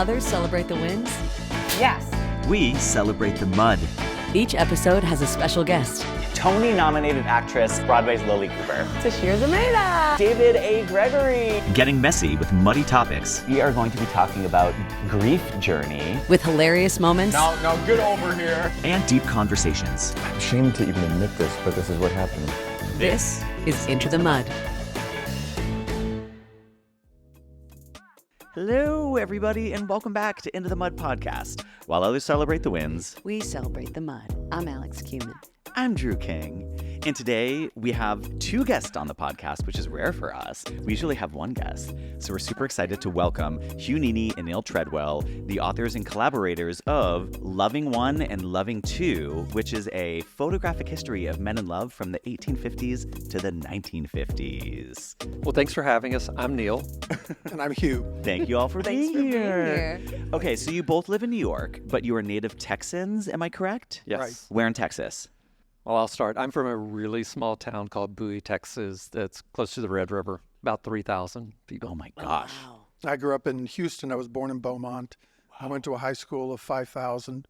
Others celebrate the wins. Yes. We celebrate the mud. Each episode has a special guest. Tony-nominated actress, Broadway's Lily Cooper. Tashir Zameda. David A. Gregory. Getting messy with muddy topics. We are going to be talking about grief journey. With hilarious moments. Now get over here. And deep conversations. I'm ashamed to even admit this, but this is what happened. This is Into the Mud. Hello, everybody, and welcome back to Into the Mud podcast. While others celebrate the wins, We celebrate the mud. I'm Alex Kuman. I'm Drew King. And today we have two guests on the podcast, which is rare for us. We usually have one guest. So we're super excited to welcome Hugh Nini and Neal Treadwell, the authors and collaborators of Loving One and Loving Two, which is a photographic history of men in love from the 1850s to the 1950s. Well, thanks for having us. I'm Neal. And I'm Hugh. Thank you all for Thanks being for being here. here. Okay, so you both live in New York, but you are native Texans, am I correct? Yes. Right. Where in Texas? Well, I'll start. I'm from a really small town called Bowie, Texas, that's close to the Red River, about 3,000 people. Oh my gosh. Wow. I grew up in Houston. I was born in Beaumont. I went to a high school of 5,000.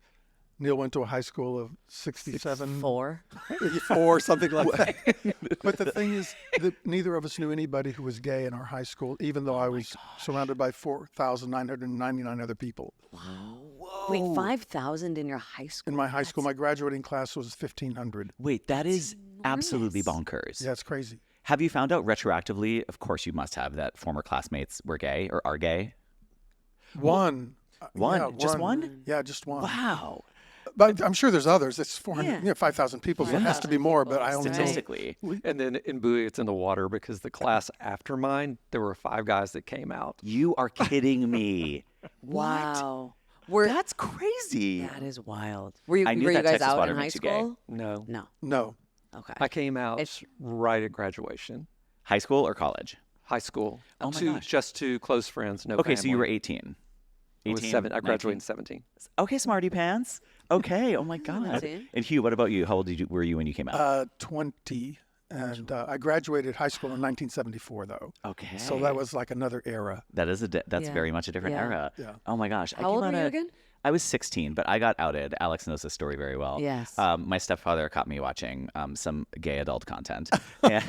Neal went to a high school of 67. 4. 4, something like that. But the thing is that neither of us knew anybody who was gay in our high school, even though I was surrounded by 4,999 other people. Wait, 5,000 in your high school? In my high school, my graduating class was 1,500. Wait, that is absolutely enormous. bonkers. Yeah, it's crazy. Have you found out retroactively, of course you must have, that former classmates were gay or are gay? One. One? Yeah, Just one? Yeah, just one. Wow. But I'm sure there's others. It's 400, Yeah. 5,000 people, so it has to be more, but I only know. Statistically. And then in Bowie, it's in the water because the class after mine, there were 5 guys that came out. You are kidding me. Wow. That's crazy. That is wild. Were you, I knew were you that guys Texas out water in high makes you gay. school? No. No. No. Okay. I came out It's- right at graduation. High school or college? High school. Oh my to, gosh. Just to close friends, no Okay, so you family. were 18. I was 7. I graduated in 17. Okay, smarty pants. Okay, oh my God. See? And Hugh, what about you? How old were you when you came out? 20. And I graduated high school in 1974, though. Okay. So that was like another era. That is that's Yeah. very much a different Yeah. era. Yeah. Oh my gosh. How old were you again? I was 16, but I got outed. Alex knows this story very well. Yes. My stepfather caught me watching some gay adult content. And,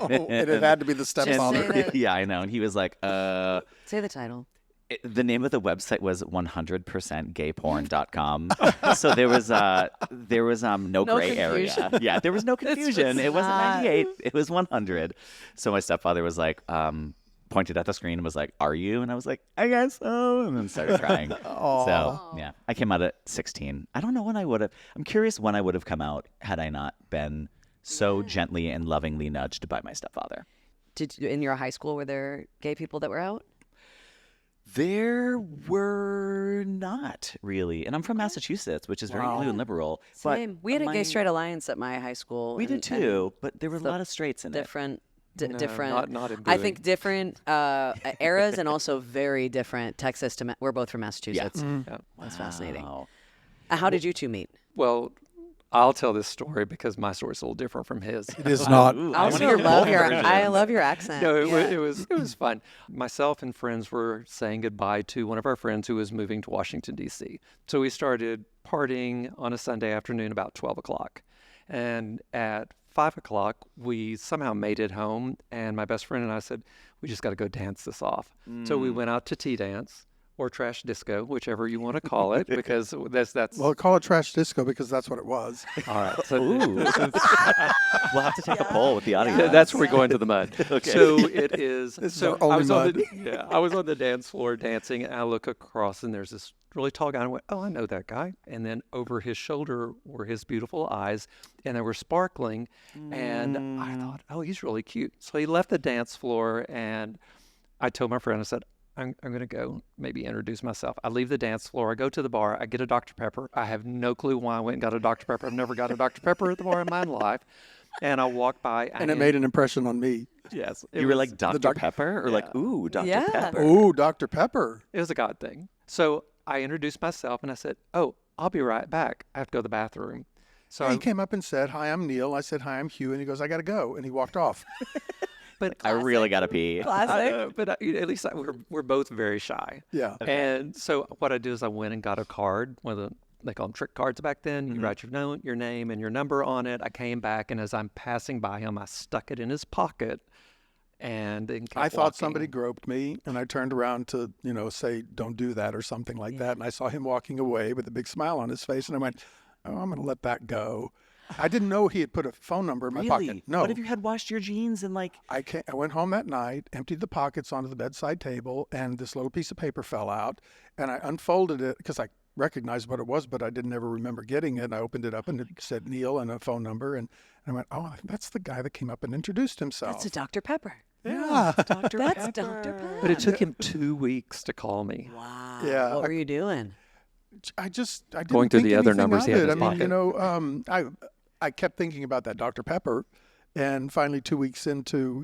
And it had to be the stepfather. say that. yeah, I know. And he was like, Say the title. the name of the website was 100%gayporn.com. So there was no gray area. confusion. Yeah, there was no confusion. It wasn't not. 98. It was 100. So my stepfather was like, pointed at the screen and was like, "Are you?" And I was like, "I guess so," and then started crying. So yeah, I came out at 16. I don't know when I would have. I'm curious when I would have come out had I not been so gently and lovingly nudged by my stepfather. Did you, in your high school, were there gay people that were out? There were not really, and I'm from Massachusetts, which is very blue and liberal. Same. We had a my- gay straight alliance at my high school. We did and too, but there were a the lot of straights in it. different, No, different. not in I Bowie. think different eras and also very different. Texas to we're both from Massachusetts. Yeah. That's fascinating. Wow. How did you two meet? Well, I'll tell this story because my story's a little different from his. It is not. Ooh, I I also wanna hear love both your. versions. I love your accent. No, Yeah. it was fun. Myself and friends were saying goodbye to one of our friends who was moving to Washington, D.C. So we started partying on a Sunday afternoon about 12 o'clock. And at 5 o'clock, we somehow made it home. And my best friend and I said, we just got to go dance this off. So we went out to tea dance or trash disco, whichever you want to call it, because that's Well, call it trash disco because that's what it was. all right. So Ooh. We'll have to take a poll with the audience. that's where we go into the mud. Okay. So it is. This is so our only I was mud. I was on the dance floor dancing, and I look across, and there's this really tall guy. And I went, "Oh, I know that guy." And then over his shoulder were his beautiful eyes, and they were sparkling. And I thought, "Oh, he's really cute." So he left the dance floor, and I told my friend, I said, I'm going to go maybe introduce myself. I leave the dance floor. I go to the bar. I get a Dr. Pepper. I have no clue why I went and got a Dr. Pepper. I've never got a Dr. Pepper at the bar in my life. And I walk by. And it made an impression on me. Yes. You were like Dr. Doc- Pepper or like, ooh, Dr. Yeah. Pepper. Ooh, Dr. Pepper. It was a God thing. So I introduced myself and I said, "Oh, I'll be right back. I have to go to the bathroom." So He came up and said, "Hi, I'm Neal." I said, "Hi, I'm Hugh." And he goes, "I got to go." And he walked off. But I really gotta pee. but at least we're both very shy. Yeah. And so what I do is I went and got a card, one of the, they call them trick cards back then. You write your name and your number on it. I came back, and as I'm passing by him, I stuck it in his pocket, and then kept I thought walking. somebody groped me, and I turned around to, say, don't do that or something like that. And I saw him walking away with a big smile on his face, and I went, oh, I'm going to let that go. I didn't know he had put a phone number in my pocket. No. What if you had washed your jeans and like? I went home that night, emptied the pockets onto the bedside table, and this little piece of paper fell out. And I unfolded it because I recognized what it was, but I didn't ever remember getting it. And I opened it up, and it said Neal and a phone number. And I went, oh, that's the guy that came up and introduced himself. That's a Dr. Pepper. Yeah. Dr. That's Dr. Pepper. But it took him 2 weeks to call me. Wow. Yeah. What were you doing? I didn't Going through think the other anything numbers of he had it. in his pocket. I kept thinking about that Dr. Pepper, and finally 2 weeks into,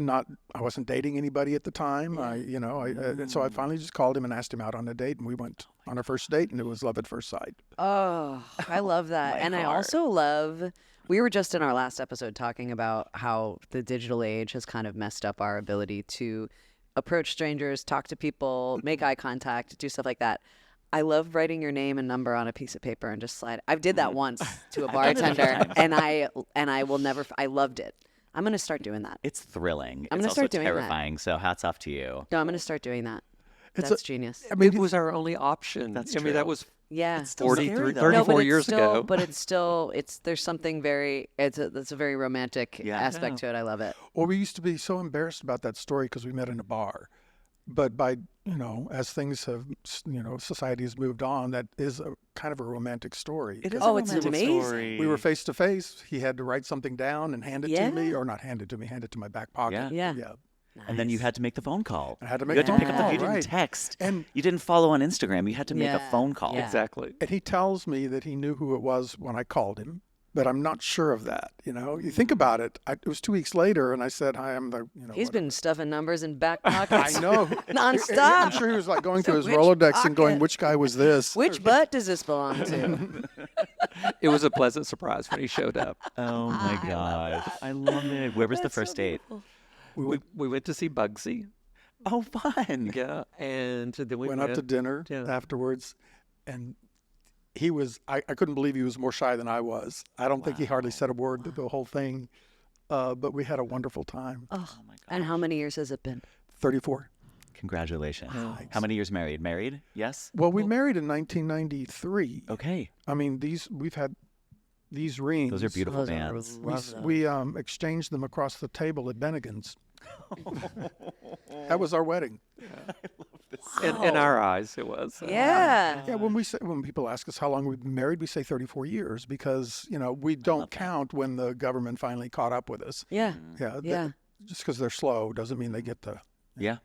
I wasn't dating anybody at the time. And so I finally just called him and asked him out on a date, and we went on our first date, and it was love at first sight. Oh, I love that. And I also love, we were just in our last episode talking about how the digital age has kind of messed up our ability to approach strangers, talk to people, make eye contact, do stuff like that. I love writing your name and number on a piece of paper and just slide it. I did that once to a bartender, and I will never. I loved it. I'm gonna start doing that. It's thrilling. I'm it's gonna also start doing that. terrifying. So hats off to you. No, I'm gonna start doing that. It's That's genius. I mean, It was our only option. That's I mean, that true. was Yeah. It's still scary, 43, though. 34 but it's years still, ago. But there's something very, that's a very romantic aspect to it. I love it. Well, we used to be so embarrassed about that story because we met in a bar. But by, as things have, society has moved on, that is a kind of a romantic story. It is Oh, a it's romantic amazing. story. We were face to face. He had to write something down and hand it to me, Yeah. or not hand it to me, hand it to my back pocket. Yeah. Yeah. And then you had to make the phone call. I had to You make had a to pick up the phone phone. You call, didn't right. text. And You didn't follow on Instagram. You had to make a Yeah. phone call. Yeah. exactly. and he tells me that he knew who it was when I called him, but I'm not sure of that. You think about it. It was 2 weeks later, and I said, "Hi, I'm the." He's been stuffing numbers in back pockets. I know. Nonstop. I'm sure he was like going through his Which Rolodex and going, pocket? "Which guy was this?" Which butt does this belong to? It was a pleasant surprise when he showed up. Oh my gosh. I love it. Where was the first date? We went to see Bugsy. Oh, fun. Yeah, and then we went up to dinner Yeah. afterwards, and he was. I couldn't believe he was more shy than I was. I don't think he hardly said a word the whole thing, but we had a wonderful time. Oh, and how many years has it been? 34. Congratulations. How many years married? Married? Yes? Well, we married in 1993. Okay. I mean, we've had these rings. Those are beautiful Those are bands. We exchanged them across the table at Bennigan's. That was our wedding. In our eyes, it was. Yeah. Yeah, when people ask us how long we've been married, we say 34 years because we don't count when the government finally caught up with us. Yeah. Yeah, Yeah. just because they're slow doesn't mean they get the. Yeah.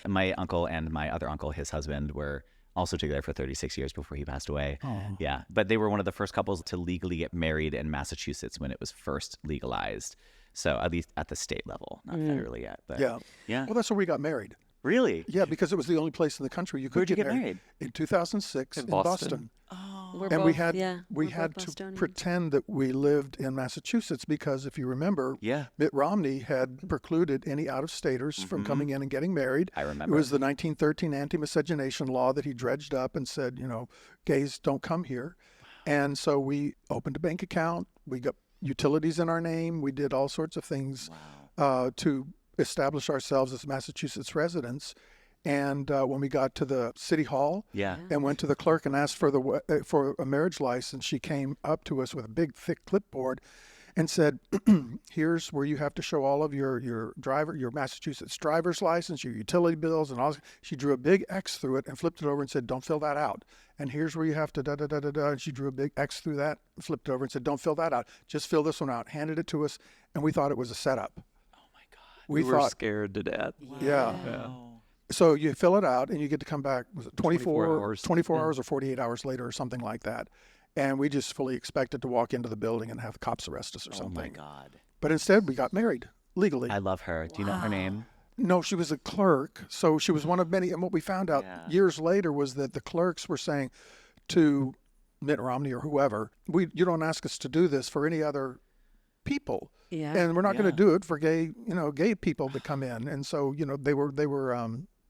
And my uncle and my other uncle, his husband, were also together for 36 years before he passed away. Oh. Yeah. But they were one of the first couples to legally get married in Massachusetts when it was first legalized. So at least at the state level, not federally yet. But Yeah. Yeah. Well, that's where we got married. Really? Yeah, because it was the only place in the country you could Where'd you get married? In 2006 in Boston. We're And both, we had yeah, we we're had both to Bostonians. pretend that we lived in Massachusetts because if you remember, Yeah. Mitt Romney had precluded any out-of-staters from coming in and getting married. I remember. It was the 1913 anti-miscegenation law that he dredged up and said, gays don't come here. And so we opened a bank account. We got utilities in our name. We did all sorts of things to establish ourselves as Massachusetts residents. And when we got to the city hall Yeah. and went to the clerk and asked for a marriage license, she came up to us with a big, thick clipboard and said, here's where you have to show all of your Massachusetts driver's license, your utility bills, and all. She drew a big X through it and flipped it over and said, don't fill that out. And here's where you have to da-da-da-da-da. And she drew a big X through that, flipped it over and said, don't fill that out. Just fill this one out. Handed it to us, and we thought it was a setup. Oh my God. We were thought, scared to death. yeah. So you fill it out and you get to come back, was it 24 hours. 24 hours or 48 hours later or something like that. And we just fully expected to walk into the building and have the cops arrest us or Oh something. my God. But instead, we got married legally. I love her. Do you know her name? No, she was a clerk. So she was one of many. And what we found out years later was that the clerks were saying to Mitt Romney or whoever, you don't ask us to do this for any other people. Yeah. And we're not going Yeah. to do it for gay people to come in. And so, they were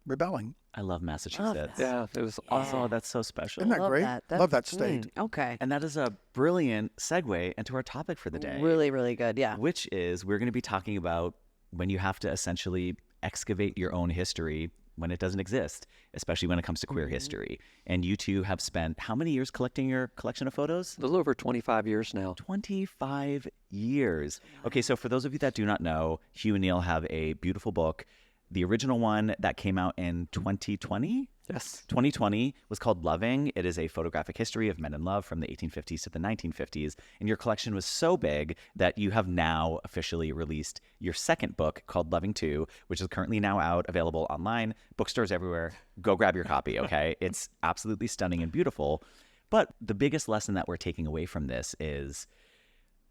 rebelling. I love Massachusetts. Yeah, it was Oh, awesome. that's so special. Isn't that Love great? that. Love that state. Okay. And that is a brilliant segue into our topic for the day. Really, really good. Yeah. Which is we're going to be talking about when you have to essentially excavate your own history when it doesn't exist, especially when it comes to queer history. And you two have spent how many years collecting your collection of photos? A little over 25 years now. 25 years. Okay, so for those of you that do not know, Hugh and Neal have a beautiful book. The original one that came out in 2020? Yes. 2020 was called Loving. It is a photographic history of men in love from the 1850s to the 1950s. And your collection was so big that you have now officially released your second book called Loving 2, which is currently now out, available online, bookstores everywhere. Go grab your copy, okay? It's absolutely stunning and beautiful. But the biggest lesson that we're taking away from this is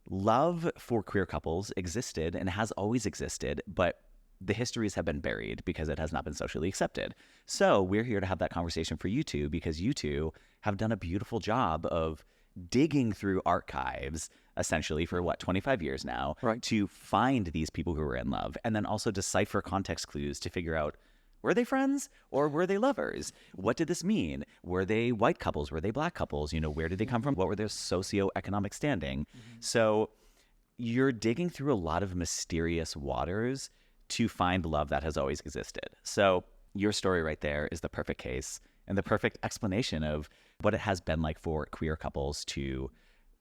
love for queer couples existed and has always existed, but the histories have been buried because it has not been socially accepted. So we're here to have that conversation for you two because you two have done a beautiful job of digging through archives essentially for 25 years now, Right. to find these people who were in love and then also decipher context clues to figure out, were they friends or were they lovers? What did this mean? Were they white couples? Were they black couples? Where did they come from? What were their socioeconomic standing? So you're digging through a lot of mysterious waters to find love that has always existed. So your story right there is the perfect case and the perfect explanation of what it has been like for queer couples to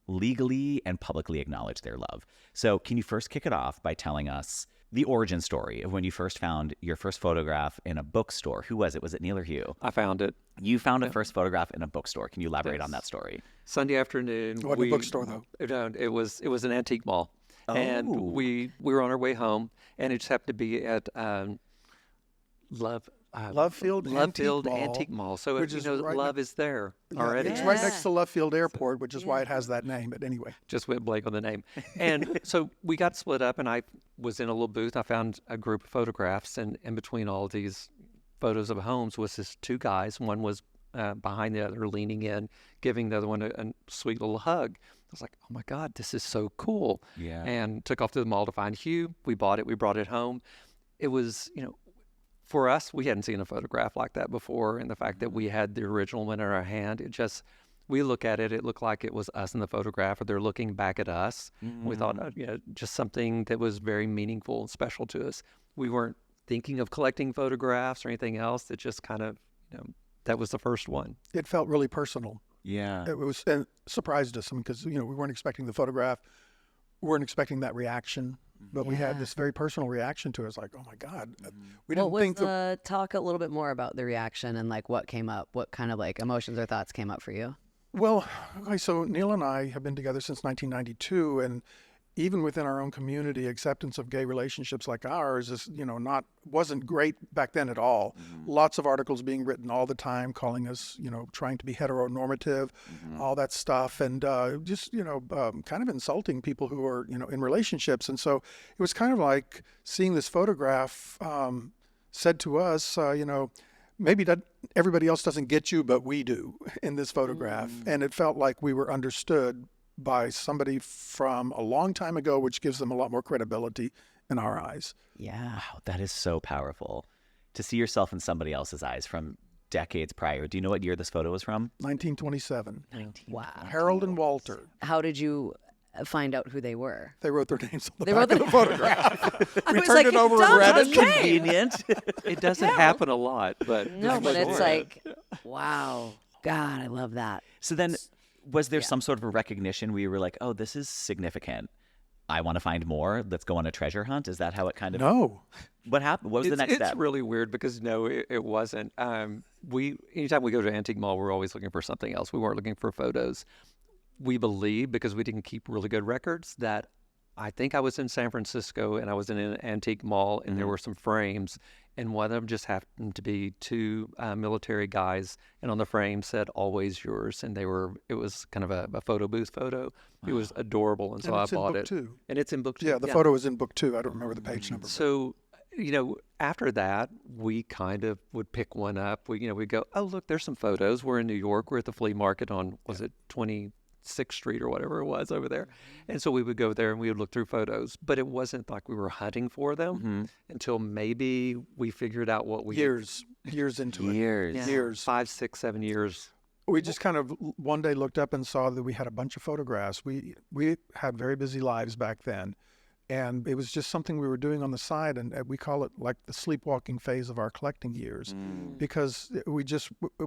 legally and publicly acknowledge their love. So can you first kick it off by telling us the origin story of when you first found your first photograph in a bookstore? Who was it? Was it Neal or Hugh? I found it You found a first photograph in a bookstore. Can you elaborate on Yes. that story? Sunday afternoon. What a bookstore, though. It was an antique mall. And Oh. we were on our way home, and it just happened to be at Lovefield Antique Mall. So which is right love is there Yeah, already. It's right next to Lovefield Airport, which is why it has that name. But anyway, Just went blank on the name. And so we got split up, and I was in a little booth. I found a group of photographs, and in between all these photos of homes was this two guys. One was behind the other, leaning in, giving the other one a sweet little hug. I was like, oh my God, this is so cool. Yeah. And took off to the mall to find Hugh. We bought it. We brought it home. It was, for us, we hadn't seen a photograph like that before. And the fact that we had the original one in our hand, we look at it, it looked like it was us in the photograph, or they're looking back at us. We thought, just something that was very meaningful and special to us. We weren't thinking of collecting photographs or anything else. It just kind of, that was the first one. it felt really personal. Yeah. It was, and surprised us because we weren't expecting the photograph, we weren't expecting that reaction, but we had this very personal reaction to it. It's like, oh my God, we didn't What was think that. talk a little bit more about the reaction and like what came up, what kind of like emotions or thoughts came up for you? Well, okay, so Neal and I have been together since 1992, and even within our own community, acceptance of gay relationships like ours is, wasn't great back then at all. Lots of articles being written all the time, calling us, trying to be heteronormative, all that stuff, and kind of insulting people who are, in relationships. And so it was kind of like seeing this photograph said to us, maybe that everybody else doesn't get you, but we do in this photograph. And it felt like we were understood by somebody from a long time ago, which gives them a lot more credibility in our eyes. Yeah. Wow, that is so powerful. To see yourself in somebody else's eyes from decades prior. Do you know what year this photo was from? 1927. Wow. Harold and Walter. How did you find out who they were? They wrote their names on the They back wrote of the photograph. I We was turned like, it over and sounds read it. okay. Convenient. It doesn't happen a lot, but No, this but was it's one. like, wow. God, I love that. So then, was there some sort of a recognition where you were like, oh, this is significant. I want to find more. Let's go on a treasure hunt. Is that how it kind of... No. What happened? What was the next It's step? really weird because no, it wasn't. Anytime we go to an antique mall, we're always looking for something else. We weren't looking for photos. We believe, because we didn't keep really good records, that I think I was in San Francisco and I was in an antique mall and there were some frames, and one of them just happened to be two military guys, and on the frame said "Always Yours," and it was kind of a photo booth photo. It was adorable, and so And I it's in bought book it. 2. And it's in book 2. Yeah, the photo is in book 2. I don't remember the page number. So, after that, we kind of would pick one up. We go, oh, look, there's some photos. We're in New York. We're at the flea market on, was it 6th Street or whatever it was over there. And so we would go there and we would look through photos, but it wasn't like we were hunting for them until maybe we figured out what we Years into it. Years. 5, 6, 7 years. We just kind of one day looked up and saw that we had a bunch of photographs. We had very busy lives back then, and it was just something we were doing on the side, and we call it like the sleepwalking phase of our collecting years, because it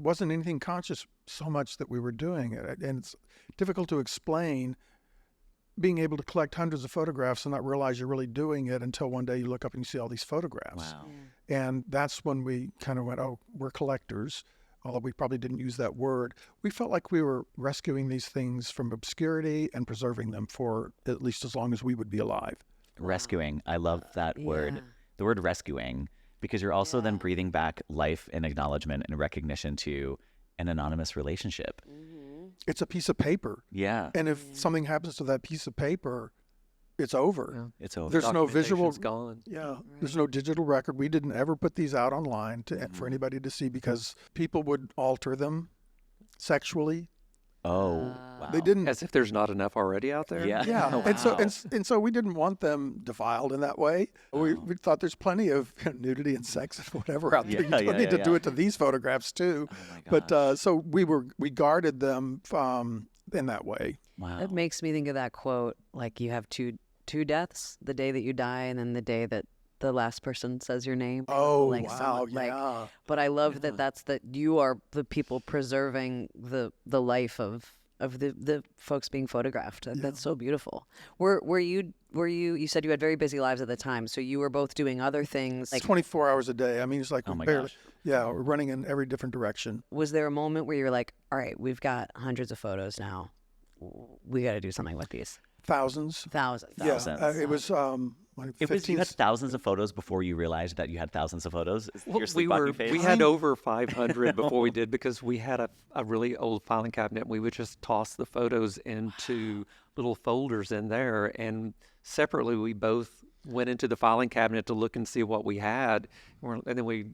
wasn't anything conscious so much that we were doing it, and it's difficult to explain being able to collect hundreds of photographs and not realize you're really doing it until one day you look up and you see all these photographs. Wow. And that's when we kind of went, oh, we're collectors. Although we probably didn't use that word, we felt like we were rescuing these things from obscurity and preserving them for at least as long as we would be alive. Rescuing. I love that word. The word rescuing, because you're also then breathing back life and acknowledgement and recognition to an anonymous relationship. It's a piece of paper. Yeah. And if something happens to that piece of paper, it's over. It's over. There's no visual. Documentation's gone. Yeah. There's no digital record. We didn't ever put these out online for anybody to see because people would alter them sexually. Oh, wow. They didn't. As if there's not enough already out there. Yeah. Yeah, Wow. and so we didn't want them defiled in that way. We thought there's plenty of nudity and sex and whatever out there. You don't need to do it to these photographs too. Oh my But gosh. so we guarded them in that way. Wow. It makes me think of that quote, like you have two deaths, the day that you die and then the day that the last person says your name. Oh, like wow, someone, like, yeah. but I love that you are the people preserving the life of the folks being photographed. That's so beautiful. Were you said you had very busy lives at the time, so you were both doing other things. It's 24 hours a day. I mean, it's like Oh my barely. gosh. Yeah, we're running in every different direction. Was there a moment where you're like, all right, we've got hundreds of photos now. We got to do something with these. Thousands. Thousands. Yeah, Thousands. it was like It was, 15. you had thousands of photos before you realized that you had thousands of photos? Is your We sleepwalking phase? we had over 500 before we did, because we had a really old filing cabinet. We would just toss the photos into little folders in there, and separately we both went into the filing cabinet to look and see what we had, and then we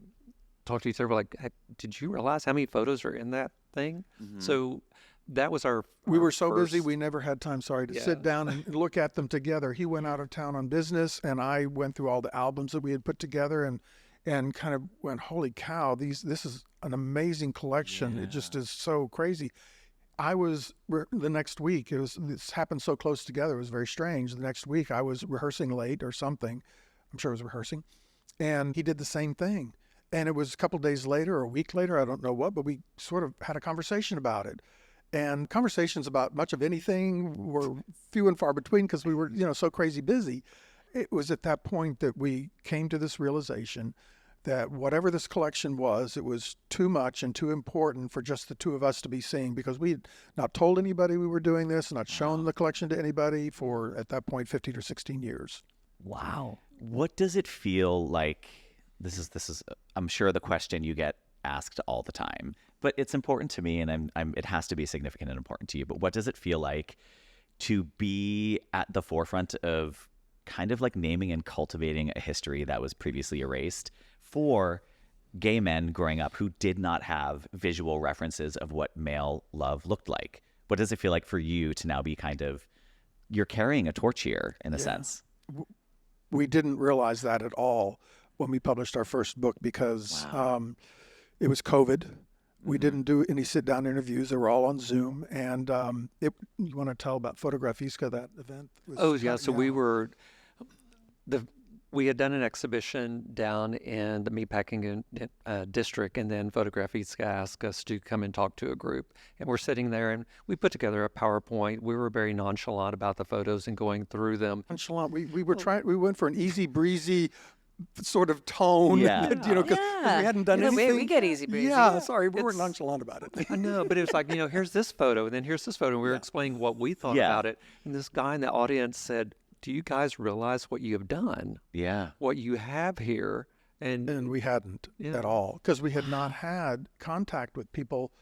talked to each other like, hey, did you realize how many photos are in that thing? So that was our We were so first, busy, we never had time, to sit down and look at them together. He went out of town on business, and I went through all the albums that we had put together and kind of went, holy cow, this is an amazing collection. It just is so crazy. The next week, this happened so close together, it was very strange. The next week, I was rehearsing late or something. I'm sure I was rehearsing. And he did the same thing. And it was a couple days later or a week later, I don't know what, but we sort of had a conversation about it. And conversations about much of anything were few and far between because we were, so crazy busy. It was at that point that we came to this realization that whatever this collection was, it was too much and too important for just the two of us to be seeing, because we had not told anybody we were doing this, not shown the collection to anybody for, at that point, 15 or 16 years. Wow. What does it feel like? This is I'm sure the question you get asked all the time, but it's important to me, and it has to be significant and important to you. But what does it feel like to be at the forefront of kind of like naming and cultivating a history that was previously erased for gay men growing up who did not have visual references of what male love looked like? What does it feel like for you to now be you're carrying a torch here in a sense? We didn't realize that at all when we published our first book, because it was COVID. We didn't do any sit-down interviews. They were all on Zoom. And you want to tell about Photographiska, that event? So we had done an exhibition down in the meatpacking district, and then Photographiska asked us to come and talk to a group. And we're sitting there, and we put together a PowerPoint. We were very nonchalant about the photos and going through them. Nonchalant. We went for an easy breezy sort of tone, because we hadn't done anything. We get easy breezy. Yeah, sorry, we weren't nonchalant about it. I know, but it was like, here's this photo, and then here's this photo. And we were explaining what we thought about it. And this guy in the audience said, do you guys realize what you have done? Yeah. What you have here? And we hadn't at all, because we had not had contact with people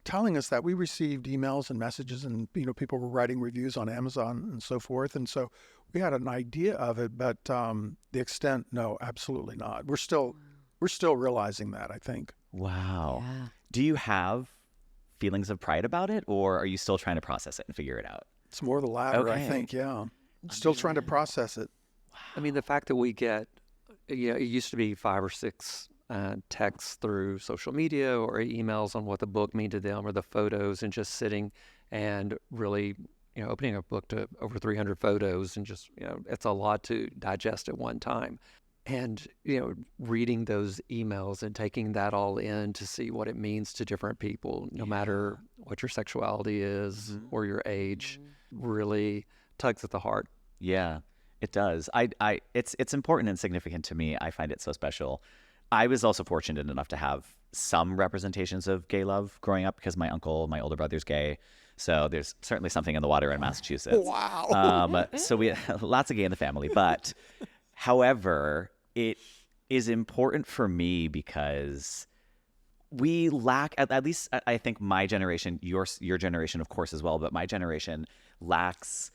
telling us that. We received emails and messages, and people were writing reviews on Amazon and so forth, and so we had an idea of it, but the extent, no, absolutely not. We're still realizing that, I think. Wow. Yeah. Do you have feelings of pride about it, or are you still trying to process it and figure it out? It's more the latter, I Okay. think. Yeah. Still trying to process it. I mean, the fact that we get, it used to be 5 or 6 texts through social media or emails on what the book mean to them, or the photos, and just sitting and really, opening a book to over 300 photos, and just, it's a lot to digest at one time. And, reading those emails and taking that all in to see what it means to different people, no matter what your sexuality is or your age, really tugs at the heart. Yeah, it does. It's important and significant to me. I find it so special. I was also fortunate enough to have some representations of gay love growing up because my older brother's gay. So there's certainly something in the water in Massachusetts. Wow. So we lots of gay in the family. But however, it is important for me because we lack, at least I think my generation, your generation, of course, as well, but my generation lacks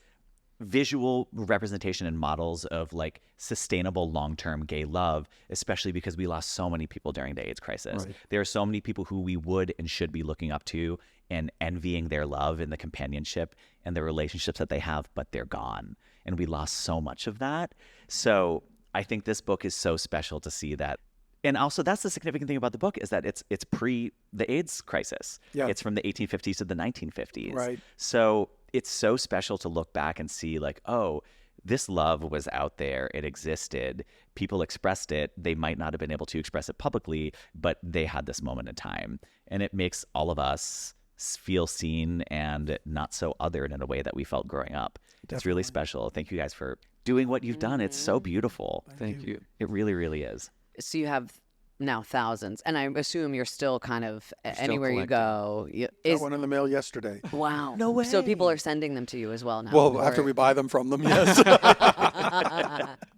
visual representation and models of like sustainable long-term gay love, especially because we lost so many people during the AIDS crisis. Right. There are so many people who we would and should be looking up to and envying their love and the companionship and the relationships that they have, but they're gone. And we lost so much of that. So I think this book is so special to see that. And also that's the significant thing about the book is that it's pre the AIDS crisis. Yeah. It's from the 1850s to the 1950s. Right. So it's so special to look back and see like, oh, this love was out there. It existed. People expressed it. They might not have been able to express it publicly, but they had this moment in time. And it makes all of us feel seen and not so othered in a way that we felt growing up. It's really special. Thank you guys for doing what you've done. It's so beautiful. Thank you. It really, really is. So you have now thousands, and I assume you're still kind of anywhere you collecting. go. Got one in the mail yesterday. Wow. No way. So people are sending them to you as well now. Well, after or- we buy them from them, yes.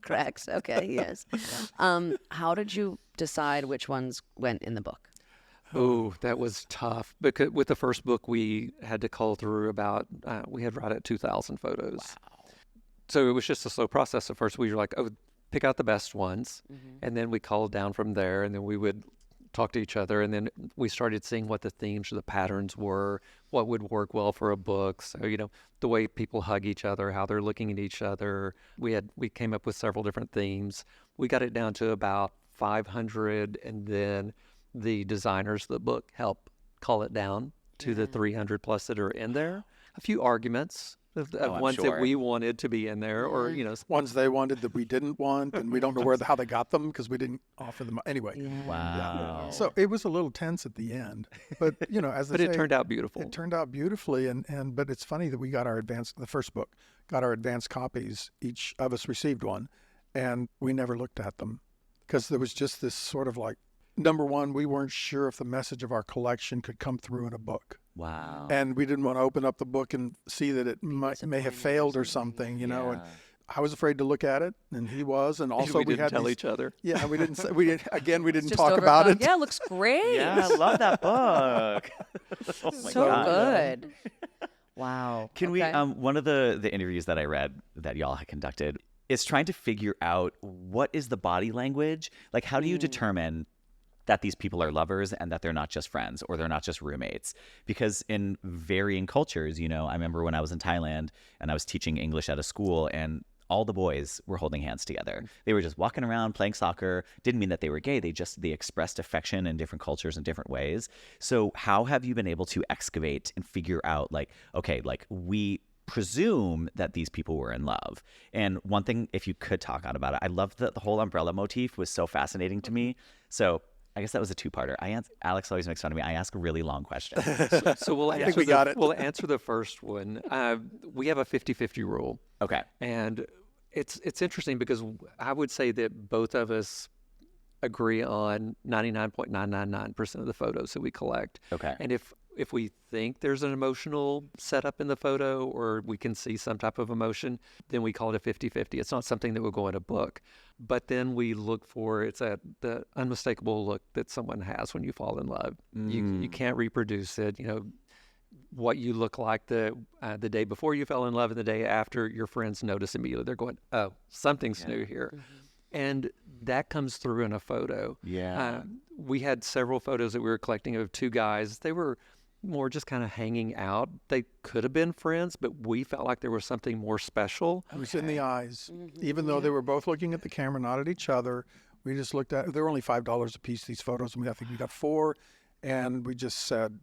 Correct. Okay. Yes. How did you decide which ones went in the book? Oh, that was tough because with the first book we had to cull through about we had right at 2,000 photos. Wow. So it was just a slow process. At first we were like, pick out the best ones, and then we culled down from there, and then we would talk to each other, and then we started seeing what the themes or the patterns were, what would work well for a book. So the way people hug each other, how they're looking at each other. We came up with several different themes. We got it down to about 500, and then the designers of the book help cull it down to the 300 plus that are in there. A few arguments of I'm ones sure. that we wanted to be in there, or Ones they wanted that we didn't want, and we don't know how they got them because we didn't offer them. Anyway. Wow. So it was a little tense at the end, but as they but it say, turned out beautiful. It turned out beautifully, and but it's funny that we got the first book, got our advanced copies. Each of us received one, and we never looked at them because there was just this sort of like, number one, we weren't sure if the message of our collection could come through in a book. Wow. And we didn't want to open up the book and see that it may have failed or something, And I was afraid to look at it, and he was, and also we didn't had tell these, each other. Yeah, we didn't Just talk about overcome. it. Yeah, it looks great. Yeah, I love that book. Oh my So God. good. Wow. Can we, Okay. one of the interviews that I read that y'all had conducted is trying to figure out what is the body language? Like, how do you determine that these people are lovers and that they're not just friends or they're not just roommates? Because in varying cultures, I remember when I was in Thailand and I was teaching English at a school, and all the boys were holding hands together. They were just walking around playing soccer. Didn't mean that they were gay. They expressed affection in different cultures in different ways. So how have you been able to excavate and figure out we presume that these people were in love? And one thing, if you could talk on about it, I love that the whole umbrella motif was so fascinating to me. So I guess that was a two-parter. Alex always makes fun of me. I ask really long questions. So we'll answer think we got it. We'll answer the first one. We have a 50-50 rule. Okay. And it's interesting because I would say that both of us agree on 99.999% of the photos that we collect. Okay. And if we think there's an emotional setup in the photo, or we can see some type of emotion, then we call it a 50-50. It's not something that will go in a book. But then we look for, the unmistakable look that someone has when you fall in love. You can't reproduce it. What you look like the day before you fell in love and the day after, your friends notice immediately. They're going, oh, something's new here. And that comes through in a photo. Yeah. We had several photos that we were collecting of two guys. They were more just kind of hanging out. They could have been friends, but we felt like there was something more special. It was in the eyes. Even though they were both looking at the camera, not at each other, we just looked at, they were only $5 a piece, these photos, and I think we got 4. And we just said,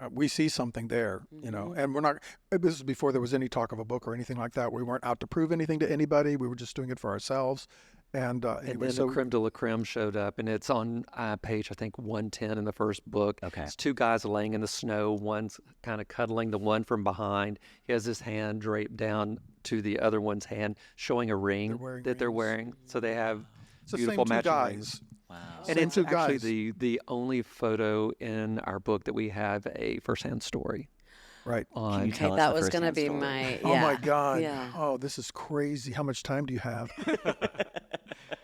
we see something there, you know, and we're not, this is before there was any talk of a book or anything like that. We weren't out to prove anything to anybody. We were just doing it for ourselves. And anyway, then the creme de la creme showed up, and it's on page, I think, 110 in the first book. Okay. It's 2 guys laying in the snow. One's kind of cuddling the one from behind. He has his hand draped down to the other one's hand, showing a ring they're wearing. So they have it's the beautiful same 2 matching guys. rings. Wow. And Same it's 2 actually guys. the only photo in our book that we have a firsthand story Right. on. Can you tell us that the was going to firsthand be story? my. Oh my yeah. God. Yeah. Oh, this is crazy. How much time do you have?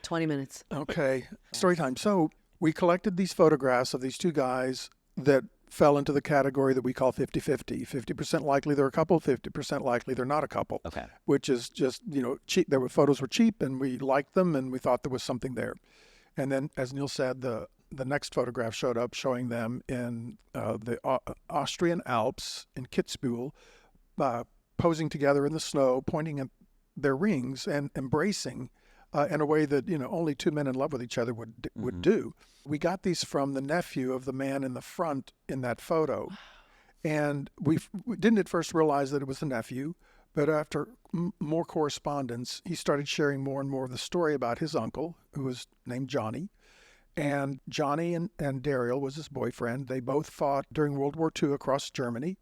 20 minutes. Okay. Story time. So we collected these photographs of these 2 guys that fell into the category that we call 50-50. 50% likely they're a couple, 50% likely they're not a couple. Okay. Which is just, you know, cheap. Photos were cheap and we liked them and we thought there was something there. And then, as Neal said, the next photograph showed up showing them in the Austrian Alps in Kitzbühel, posing together in the snow, pointing at their rings and embracing in a way that, you know, only 2 men in love with each other would do. We got these from the nephew of the man in the front in that photo. And we didn't at first realize that it was the nephew, but after more correspondence, he started sharing more and more of the story about his uncle, who was named Johnny. And Johnny and Daryl was his boyfriend. They both fought during World War II across Germany,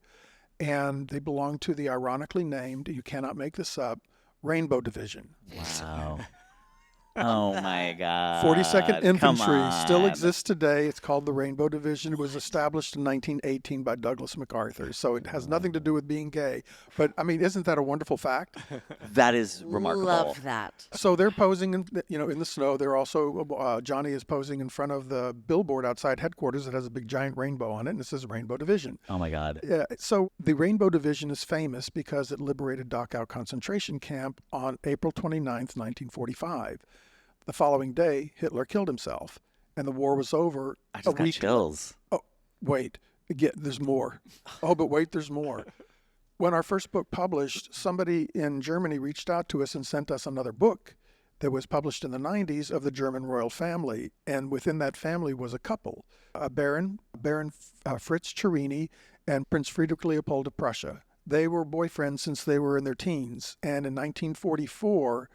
and they belonged to the ironically named, you cannot make this up, Rainbow Division. Wow. Oh my God. 42nd Come Infantry still on. exists today. It's called the Rainbow Division. It was established in 1918 by Douglas MacArthur. So it has nothing to do with being gay. But I mean, isn't that a wonderful fact? That is remarkable. Love that. So they're posing in the snow. They're also, Johnny is posing in front of the billboard outside headquarters that has a big giant rainbow on it. And it says Rainbow Division. Oh my God. Yeah, so the Rainbow Division is famous because it liberated Dachau concentration camp on April 29th, 1945. The following day, Hitler killed himself, and the war was over I a just got week. chills. Oh, wait, there's more. Oh, but wait, there's more. When our first book published, somebody in Germany reached out to us and sent us another book that was published in the 90s of the German royal family, and within that family was a couple, Baron Fritz Cherini and Prince Friedrich Leopold of Prussia. They were boyfriends since they were in their teens, and in 1944,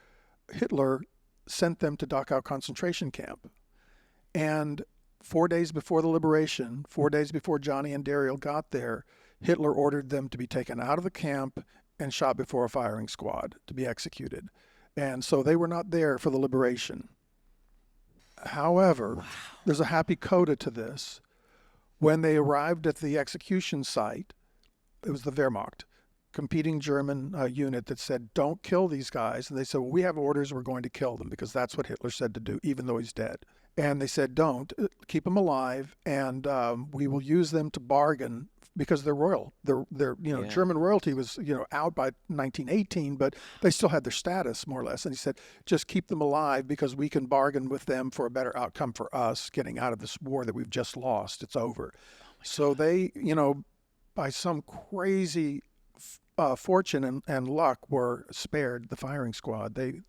Hitler sent them to Dachau concentration camp. And 4 days before the liberation, 4 days before Johnny and Daryl got there, Hitler ordered them to be taken out of the camp and shot before a firing squad to be executed. And so they were not there for the liberation. However, there's a happy coda to this. When they arrived at the execution site, it was the Wehrmacht, competing German unit that said, don't kill these guys. And they said, well, we have orders, we're going to kill them because that's what Hitler said to do, even though he's dead. And they said, don't, keep them alive, and we will use them to bargain because they're royal. They're German royalty was, out by 1918, but they still had their status more or less. And he said, just keep them alive because we can bargain with them for a better outcome for us getting out of this war that we've just lost. It's over. So they, by some crazy fortune and luck, were spared the firing squad. They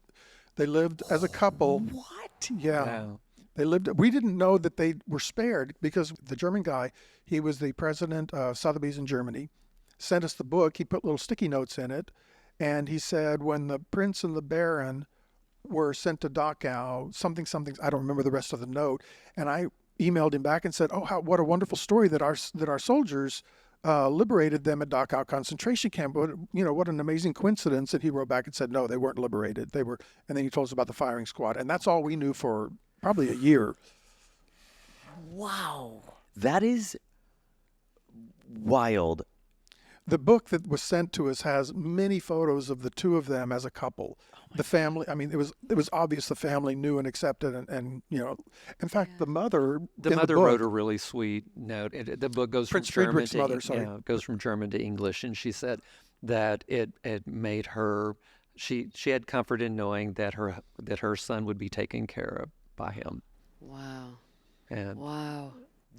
lived as a couple. What? Yeah. Wow. They lived. We didn't know that they were spared because the German guy, he was the president of Sotheby's in Germany, sent us the book. He put little sticky notes in it, and he said when the prince and the baron were sent to Dachau, something, I don't remember the rest of the note, and I emailed him back and said, oh, what a wonderful story that our soldiers liberated them at Dachau concentration camp. What an amazing coincidence. And he wrote back and said, no, they weren't liberated. They were, and then he told us about the firing squad. And that's all we knew for probably a year. Wow. That is wild. The book that was sent to us has many photos of the two of them as a couple. The family, I mean, it was obvious the family knew and accepted, and in fact, the mother wrote a really sweet note. The book goes Prince from German Friedrich's to mother, sorry. goes from German to English, and she said that it made her. She had comfort in knowing that her son would be taken care of by him. Wow. And Wow.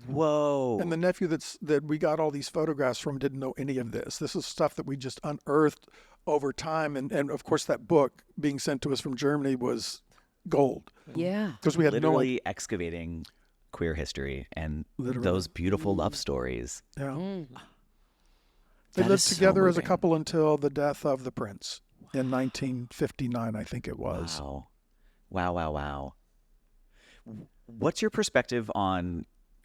Whoa. And the nephew that we got all these photographs from didn't know any of this. This is stuff that we just unearthed over time. And of course, that book being sent to us from Germany was gold. Yeah. Because we had literally excavating queer history and those beautiful love stories. Yeah. Mm. They That lived is so together as a moving. couple until the death of the prince in 1959, I think it was. Wow. Wow, wow, wow. What's your perspective on,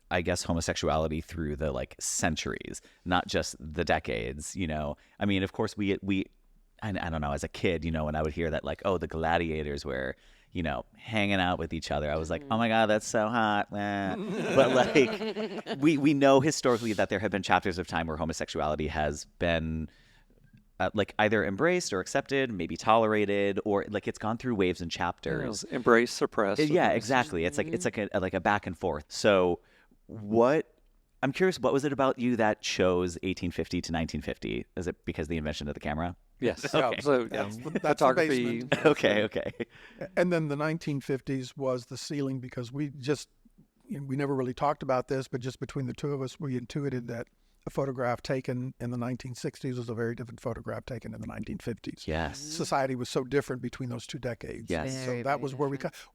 I guess, homosexuality through the like centuries, not just the decades, you know? I mean, of course, I don't know, as a kid, you know, when I would hear that, like, oh, the gladiators were, you know, hanging out with each other, I was like, oh my God, that's so hot. But like, we know historically that there have been chapters of time where homosexuality has been like either embraced or accepted, maybe tolerated, or like it's gone through waves and chapters. Embrace, suppress. Yeah, exactly. It's like a back and forth. So I'm curious, what was it about you that chose 1850 to 1950? Is it because of the invention of the camera? Yes. Okay. So That's the photography. basement. Okay. And then the 1950s was the ceiling, because we never really talked about this, but just between the two of us, we intuited that a photograph taken in the 1960s was a very different photograph taken in the 1950s. Yes. Society was so different between those two decades. Yes. So Very, that was where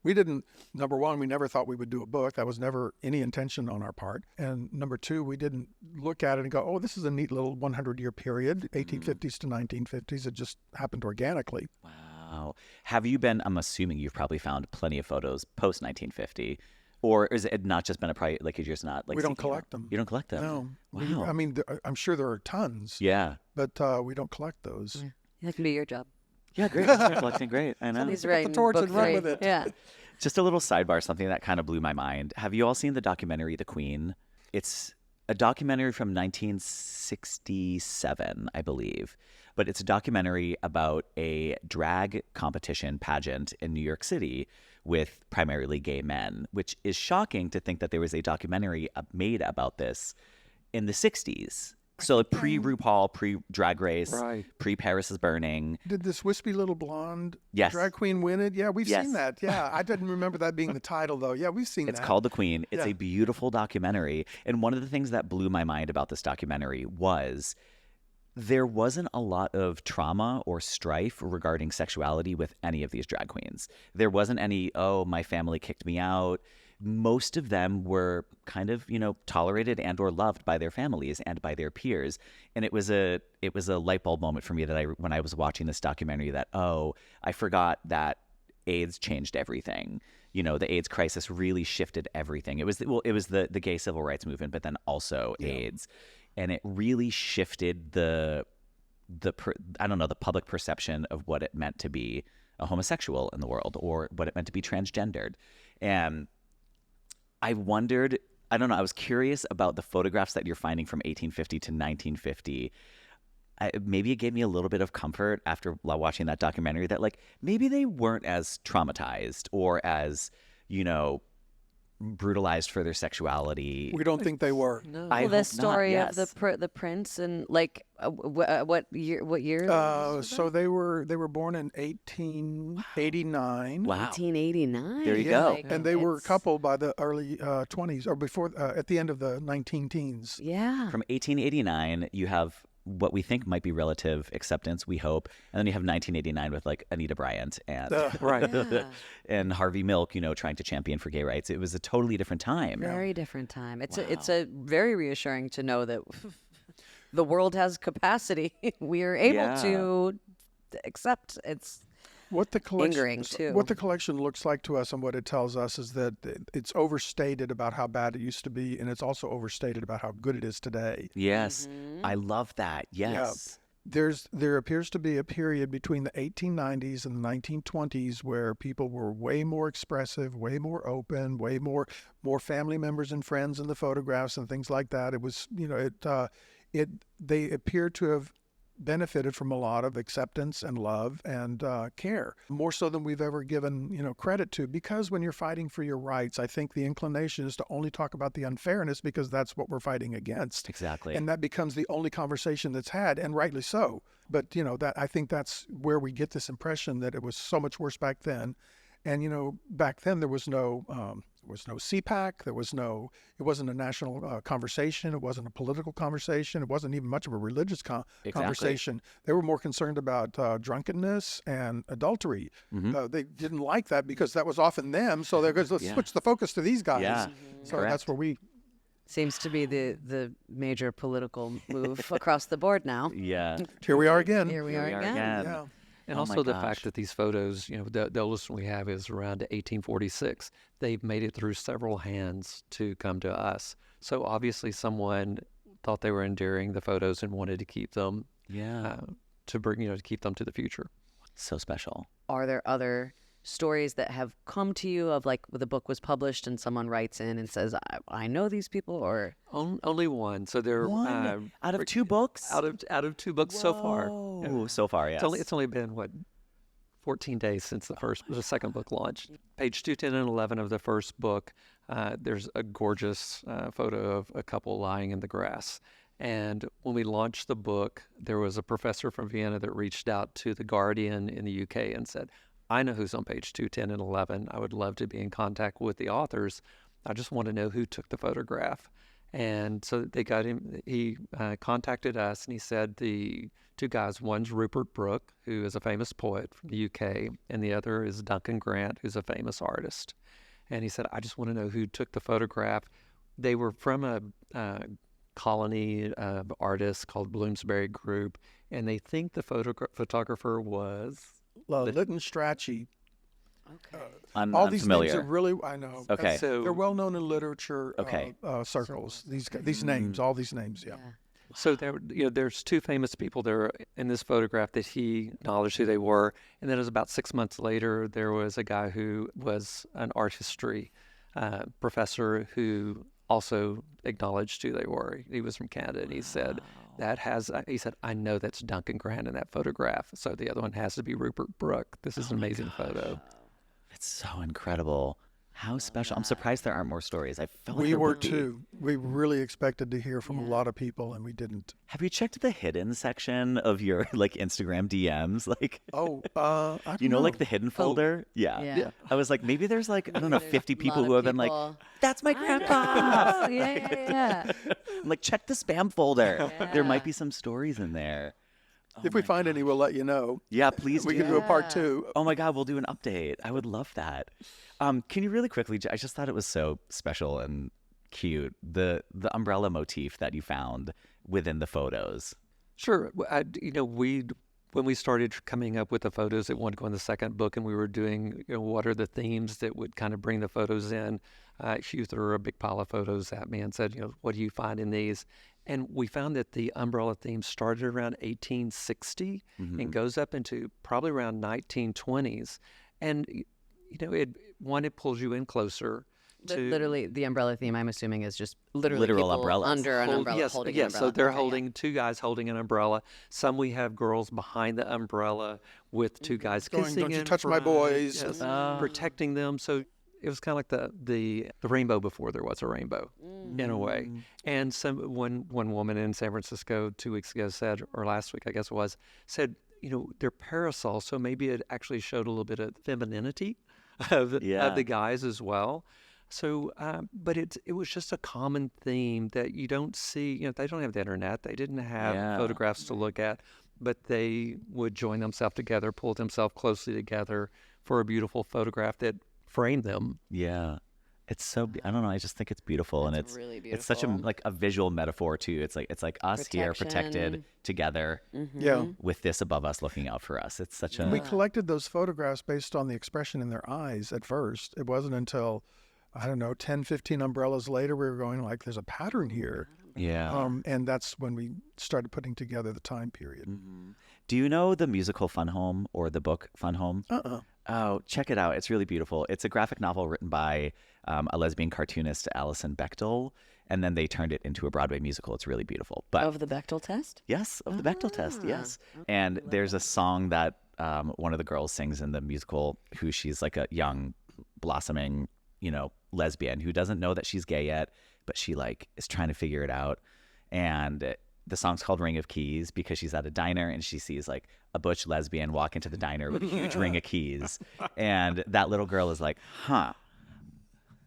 we didn't, number one, we never thought we would do a book. That was never any intention on our part. And number two, we didn't look at it and go, oh, this is a neat little 100-year period, 1850s to 1950s. It just happened organically. Wow. Have you been, I'm assuming you've probably found plenty of photos post 1950, or is it not just been a priority, like you're just not like We don't seeking out- collect them. You don't collect them? No. Wow. I mean, I'm sure there are tons, Yeah. but we don't collect those. That can be your job. Yeah, great. Collecting, great. I know. He's writing torch book and run three. with it. Yeah. Just a little sidebar, something that kind of blew my mind. Have you all seen the documentary The Queen? It's a documentary from 1967, I believe. But it's a documentary about a drag competition pageant in New York City with primarily gay men, which is shocking to think that there was a documentary made about this in the 60s. So like pre-RuPaul, pre-Drag Race, Right. pre-Paris is Burning. Did this wispy little blonde Yes. drag queen win it? Yeah, we've Yes. seen that. Yeah, I didn't remember that being the title, though. Yeah, we've seen It's that. called The Queen. It's Yeah. a beautiful documentary. And one of the things that blew my mind about this documentary was there wasn't a lot of trauma or strife regarding sexuality with any of these drag queens. There wasn't any, oh, my family kicked me out. Most of them were kind of, you know, tolerated and or loved by their families and by their peers. And it was a light bulb moment for me that when I was watching this documentary that, oh, I forgot that AIDS changed everything. You know, the AIDS crisis really shifted everything. It was the gay civil rights movement, but then also AIDS. And it really shifted the public perception of what it meant to be a homosexual in the world, or what it meant to be transgendered. And I wondered, I don't know, I was curious about the photographs that you're finding from 1850 to 1950. Maybe it gave me a little bit of comfort after watching that documentary that like maybe they weren't as traumatized or as, you know, brutalized for their sexuality. We don't think they were. No. I Well, the hope not, story yes. of the prince and like what year? What year? So they were born in 1889. Wow. 1889. There you go. And they were a it's- couple by the early 20s, or before, at the end of the 19 teens. Yeah. From 1889, you have what we think might be relative acceptance, we hope. And then you have 1989 with like Anita Bryant and Right. Yeah. and Harvey Milk, you know, trying to champion for gay rights. It was a totally different time. Very different time. It's a very reassuring to know that the world has capacity. We are able Yeah. to accept its What the Angering, collection, too. what the collection looks like to us, and what it tells us is that it's overstated about how bad it used to be, and it's also overstated about how good it is today. Yes. Mm-hmm. I love that. Yes. There appears to be a period between the 1890s and the 1920s where people were way more expressive, way more open, way more family members and friends in the photographs and things like that. It was, you know, they appear to have benefited from a lot of acceptance and love and care, more so than we've ever given, you know, credit to. Because when you're fighting for your rights, I think the inclination is to only talk about the unfairness because that's what we're fighting against. Exactly. And that becomes the only conversation that's had, and rightly so. But, you know, that I think that's where we get this impression that it was so much worse back then. And, you know, back then there was no was no CPAC. It wasn't a national conversation. It wasn't a political conversation. It wasn't even much of a religious conversation. They were more concerned about drunkenness and adultery. They didn't like that because that was often them. So they're going to switch the focus to these guys. Yeah. So that's where we... Seems to be the major political move across the board now. Yeah. Here we are again. Here we are again. Yeah. And Oh also my the gosh. fact that these photos, the oldest one we have is around 1846. They've made it through several hands to come to us. So obviously someone thought they were endearing, the photos, and wanted to keep them, to bring, to keep them to the future. So special. Are there other stories that have come to you of like the book was published and someone writes in and says, I know these people, or Only one. So they're One out of 2 books? out of 2 books so far. Oh, so far, yes. It's only been 14 days since the second book launched. Page 210 and 11 of the first book, there's a gorgeous photo of a couple lying in the grass. And when we launched the book, there was a professor from Vienna that reached out to the Guardian in the UK and said, I know who's on page 210 and 11. I would love to be in contact with the authors. I just want to know who took the photograph. And so they got him. He contacted us, and he said the 2 guys, one's Rupert Brooke, who is a famous poet from the UK, and the other is Duncan Grant, who's a famous artist. And he said, I just want to know who took the photograph. They were from a colony of artists called Bloomsbury Group, and they think the photographer was... Lytton Strachey. okay. All these familiar. names are really, I know. Okay. So, They're well known in literature Okay. circles. These names, all these names, yeah. So there's 2 famous people there in this photograph that he acknowledged who they were, and then it was about 6 months later there was a guy who was an art history professor who also acknowledged who they were. He was from Canada, and he said I know that's Duncan Grant in that photograph. So the other one has to be Rupert Brooke. This is an amazing photo. It's so incredible. How special. I'm surprised there aren't more stories. I felt like We there were would be. too. We really expected to hear from a lot of people, and we didn't. Have you checked the hidden section of your Instagram DMs? I don't You know, know. the hidden folder? Yeah. Yeah. I was like, maybe there's I don't know, 50 A people lot who of have been like, people. that's my grandpa. Oh, yeah. I'm like, check the spam folder. There might be some stories in there. If we find any, we'll let you know. Yeah, please We do. can do a part 2. Oh my God, we'll do an update. I would love that. Can you really quickly, I just thought it was so special and cute, the umbrella motif that you found within the photos. Sure. When we started coming up with the photos that wanted to go in the second book, and we were doing, what are the themes that would kind of bring the photos in, Hugh threw a big pile of photos at me and said, what do you find in these? And we found that the umbrella theme started around 1860 and goes up into probably around 1920s. And, it pulls you in closer. Literally, the umbrella theme, I'm assuming, is just literally Literal people umbrellas. under an umbrella holding an umbrella. So they're Okay, holding 2 guys holding an umbrella. Some we have girls behind the umbrella with 2 guys Going, kissing "Don't you in touch my front," boys. yes, protecting them. So it was kind of like the rainbow before there was a rainbow, in a way. And one woman in San Francisco 2 weeks ago said, or last week I guess it was, said, they're parasols, so maybe it actually showed a little bit of femininity of the guys as well. So, but it was just a common theme that you don't see. They don't have the internet. They didn't have photographs to look at, but they would join themselves together, pull themselves closely together for a beautiful photograph that framed them. Yeah. It's so, I don't know, I just think it's beautiful. And That's really it's such a visual metaphor too. It's like us here protected together Yeah. with this above us looking out for us. It's such a, We collected those photographs based on the expression in their eyes at first. It wasn't until, 10, 15 umbrellas later, we were going like, there's a pattern here. yeah. And that's when we started putting together the time period. Do you know the musical Fun Home or the book Fun Home? Uh-uh. Oh, check it out. It's really beautiful. It's a graphic novel written by a lesbian cartoonist, Alison Bechdel, and then they turned it into a Broadway musical. It's really beautiful. But Of the Bechdel test? yes, of the Bechdel test, yes. And there's a song that one of the girls sings in the musical who she's like a young, blossoming, lesbian who doesn't know that she's gay yet, but she is trying to figure it out. And the song's called Ring of Keys because she's at a diner and she sees a butch lesbian walk into the diner with a huge ring of keys. And that little girl is like,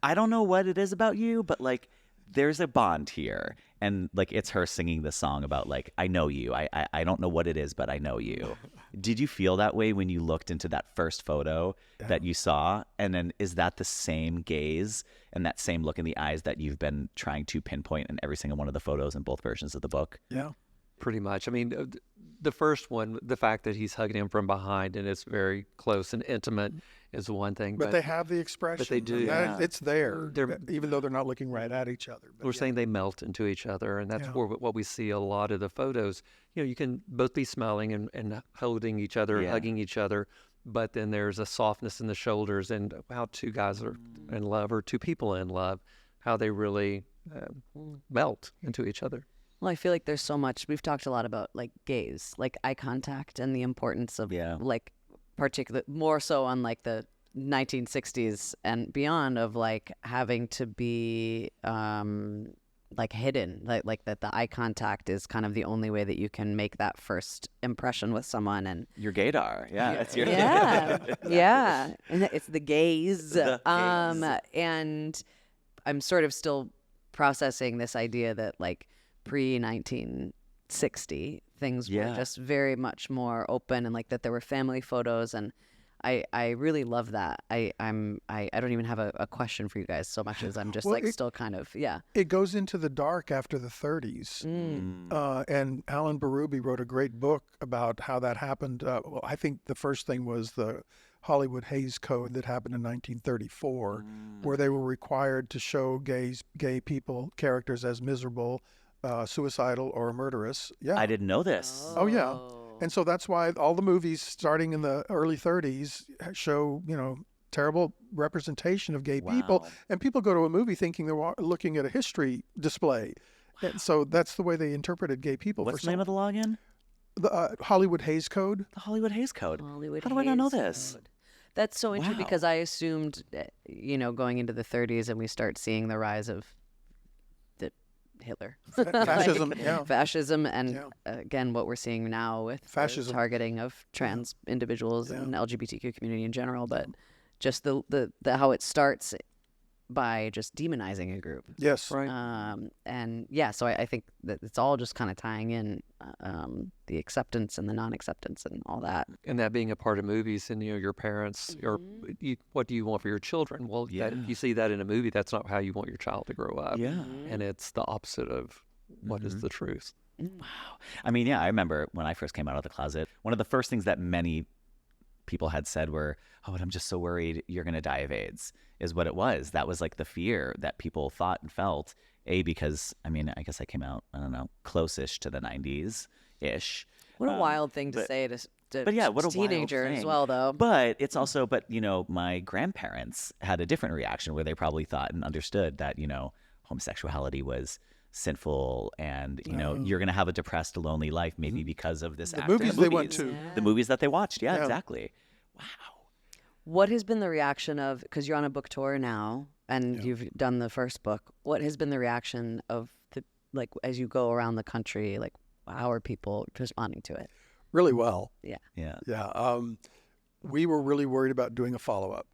I don't know what it is about you, but like there's a bond here. And like it's her singing the song about like, I know you. I don't know what it is, but I know you. Did you feel that way when you looked into that first photo that you saw? And then is that the same gaze and that same look in the eyes that you've been trying to pinpoint in every single one of the photos in both versions of the book? Yeah. Pretty much. I mean, the first one, the fact that he's hugging him from behind and it's very close and intimate is one thing. But they have the expression. But they do. And it's there, They're- even though they're not looking right at each other. But We're saying they melt into each other, and that's Yeah. where what we see a lot of the photos. You know, you can both be smiling and holding each other, Yeah. hugging each other, but then there's a softness in the shoulders, and how two guys are in love, or two people in love, how they really melt into each other. Well, I feel like there's so much. We've talked a lot about like gaze, like eye contact, and the importance of like particular, more so on like the 1960s and beyond, of like having to be like hidden, like that the eye contact is kind of the only way that you can make that first impression with someone. And Your gaydar. Yeah. It's your yeah, and it's the gaze. The gaze. And I'm sort of still processing this idea that like pre-1960 things were just very much more open, and like that there were family photos, and I really love that. I don't even have a question for you guys so much as I'm just still kind of it goes into the dark after the 30s. And Alan Berube wrote a great book about how that happened. Well, I think the first thing was the Hollywood Hays Code that happened in 1934, where they were required to show gay people, characters as miserable, suicidal, or murderous. Yeah. I didn't know this. Oh, yeah. And so that's why all the movies starting in the early 30s show, terrible representation of gay people. And people go to a movie thinking they're looking at a history display. And so that's the way they interpreted gay people. What's the name of the law again? The Hollywood Hays Code. The Hollywood Hays Code. Hollywood How do I not know Hays this? Code. That's so interesting Wow. because I assumed, going into the 30s and we start seeing the rise of the Hitler. Fascism, yeah. Fascism, and again, what we're seeing now with the Fascism. targeting of trans individuals and the LGBTQ community in general, but just the how it starts by just demonizing a group. Yes. Right. And so I think that it's all just kind of tying in the acceptance and the non-acceptance and all that. And that being a part of movies, and your parents, or what do you want for your children? Well, Yeah. if you see that in a movie, that's not how you want your child to grow up. Yeah. And it's the opposite of what is the truth. Wow. I mean, I remember when I first came out of the closet, one of the first things that many people had said were, "Oh, but I'm just so worried you're going to die of AIDS," is what it was. That was like the fear that people thought and felt. Because, I mean, I guess I came out, I don't know, close-ish to the 90s-ish. What a wild thing to say to But yeah, what a wild teenager as thing. well, though. But it's also, my grandparents had a different reaction where they probably thought and understood that, homosexuality was sinful and, you're going to have a depressed, lonely life maybe because of this actor. movies they went to. The movies that they watched. Yeah, Yeah. exactly. Wow. What has been the reaction of, because you're on a book tour now and you've done the first book, what has been the reaction of as you go around the country, how are people responding to it? Really well. Yeah. Yeah. Yeah. We were really worried about doing a follow-up.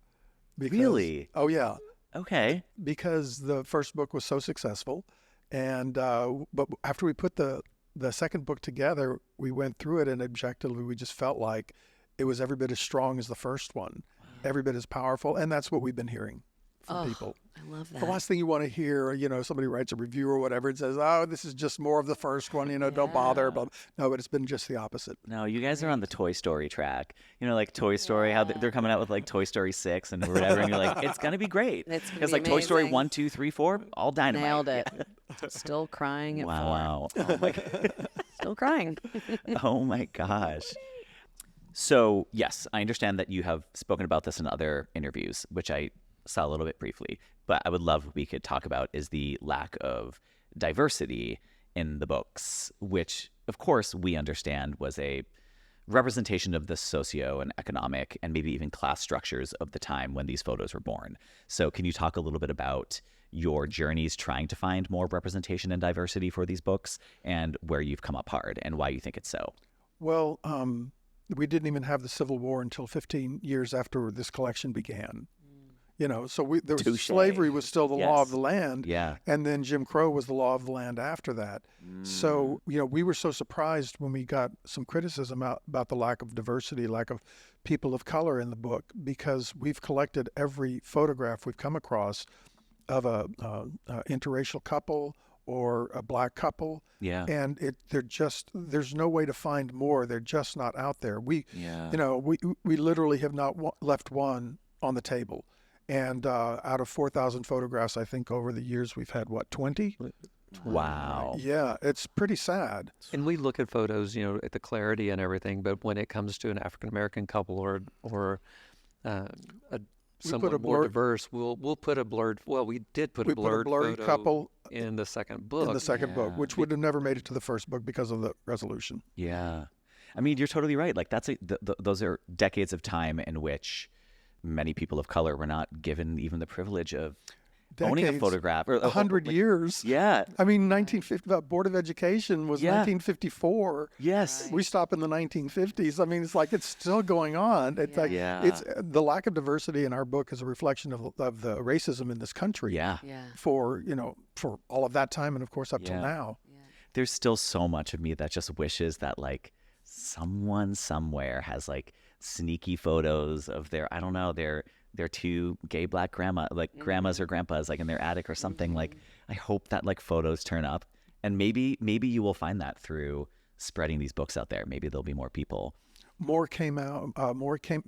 Really? Oh, yeah. Okay. Because the first book was so successful. And but after we put the second book together, we went through it, and objectively we just felt like it was every bit as strong as the first one, every bit as powerful. And that's what we've been hearing from people. I love that. The last thing you want to hear, somebody writes a review or whatever and says, "Oh, this is just more of the first one, don't bother." But no, but it's been just the opposite. No, you guys are on the Toy Story track. Like Toy Story, how they're coming out with like Toy Story 6 and whatever, and you're like, it's gonna be great. It's gonna Because be like Toy Story amazing. 1, 2, 3, 4, all dynamite. Nailed it. Still crying at 4. Wow. Oh my, Still crying. oh my gosh. So yes, I understand that you have spoken about this in other interviews, which I saw a little bit briefly, but I would love if we could talk about is the lack of diversity in the books, which of course we understand was a representation of the socio and economic and maybe even class structures of the time when these photos were born. So can you talk a little bit about your journeys trying to find more representation and diversity for these books and where you've come up hard and why you think it's so? Well, we didn't even have the Civil War until 15 years after this collection began. So Touche. slavery was still the law of the land. Yeah. And then Jim Crow was the law of the land after that. So, we were so surprised when we got some criticism about the lack of diversity, lack of people of color in the book, because we've collected every photograph we've come across of a interracial couple or a black couple. Yeah. And there's no way to find more. They're just not out there. We literally have not left one on the table. And out of 4,000 photographs, I think over the years we've had 20? Wow. Yeah, it's pretty sad. And we look at photos, at the clarity and everything, but when it comes to an African American couple or somewhat more diverse, we'll put a blurred. Well, we did put a blurred photo couple in the second book. In the second book, which would have never made it to the first book because of the resolution. Yeah, I mean, you're totally right. Like those are decades of time in which many people of color were not given even the privilege of owning a photograph. 100 years. Yeah. I mean, 1950. Board of Education was 1954. Yes. We stop in the 1950s. I mean, it's like it's still going on. It's it's the lack of diversity in our book is a reflection of the racism in this country. Yeah. For all of that time and of course up till now. There's still so much of me that just wishes that like someone somewhere has like sneaky photos of their two gay black grandmas or grandpas like in their attic or something. Like I hope that like photos turn up, and maybe you will find that through spreading these books out there. Maybe there'll be more people. More came out.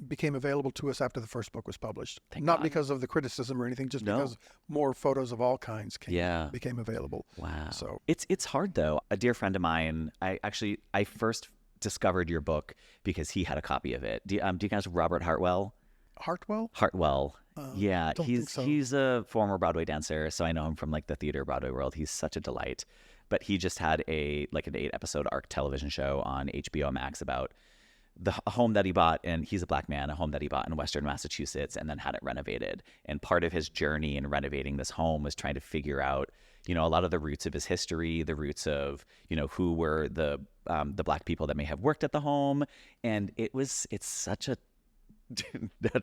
Became available to us after the first book was published. Thank Not God. because of the criticism or anything, just because more photos of all kinds became available. Wow. So it's hard though. A dear friend of mine, I first discovered your book because he had a copy of it. Do you guys Robert Hartwell? Hartwell. Yeah, he's a former Broadway dancer, so I know him from like the theater Broadway world. He's such a an he just had an 8-episode arc television show on HBO Max about a home that he bought, and he's a black man, a home that he bought in Western Massachusetts and then had it renovated. And part of his journey in renovating this home was trying to figure out, a lot of the roots of his history, the roots of, who were the black people that may have worked at the home. And it's such a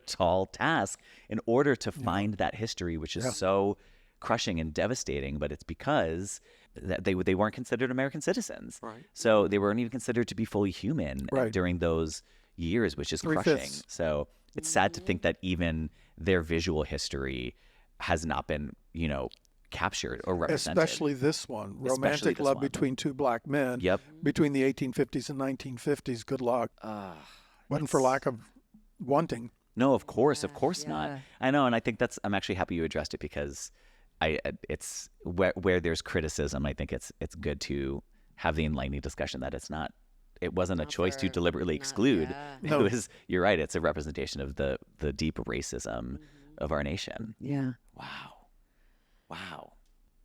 tall task in order to find that history, which is so crushing and devastating, but it's because that they weren't considered American citizens. Right. So they weren't even considered to be fully human during those years, which is crushing. 3/5. So it's sad to think that even their visual history has not been, captured or represented. Especially this one, romantic love between two black men. Yep. Between the 1850s and 1950s. Good luck. Wasn't for lack of wanting. No, of course not. I know, and I think I'm actually happy you addressed it because it's where there's criticism. I think it's good to have the enlightening discussion that it wasn't a choice to deliberately exclude. No. You're right. It's a representation of the deep racism of our nation. Yeah. Wow.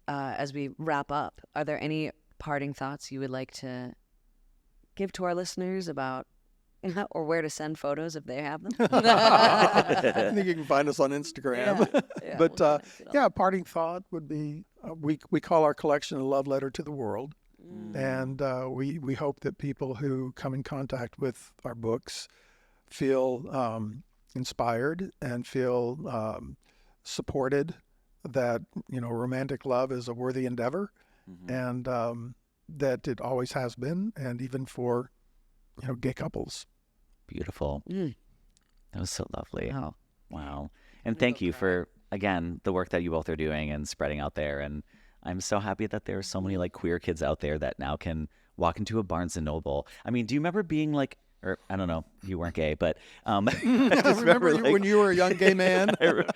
As we wrap up, are there any parting thoughts you would like to give to our listeners about or where to send photos if they have them? I think you can find us on Instagram. Parting thought would be we call our collection a love letter to the world. And we hope that people who come in contact with our books feel inspired and feel supported, that romantic love is a worthy endeavor, and that it always has been, and even for gay couples. Beautiful. That was so lovely. Wow. And thank you for, again, the work that you both are doing and spreading out there. And I'm so happy that there are so many like queer kids out there that now can walk into a Barnes & Noble. I mean, do you remember being like, or I don't know, you weren't gay, but I just remember when you were a young gay man. I remember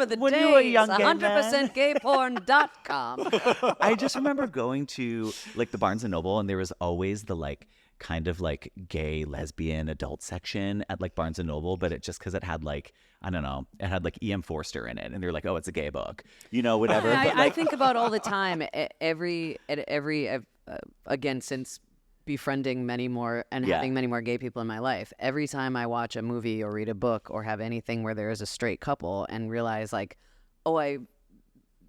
the when days, you were a young gay man. 100%gayporn.com. I just remember going to like the Barnes & Noble, and there was always the like kind of like gay lesbian adult section at like Barnes & Noble, but it just because it had like, I don't know, it had like E.M. Forster in it, and they're like, oh, it's a gay book, whatever. I think about all the time, again, since befriending many more and having many more gay people in my life, every time I watch a movie or read a book or have anything where there is a straight couple and realize like,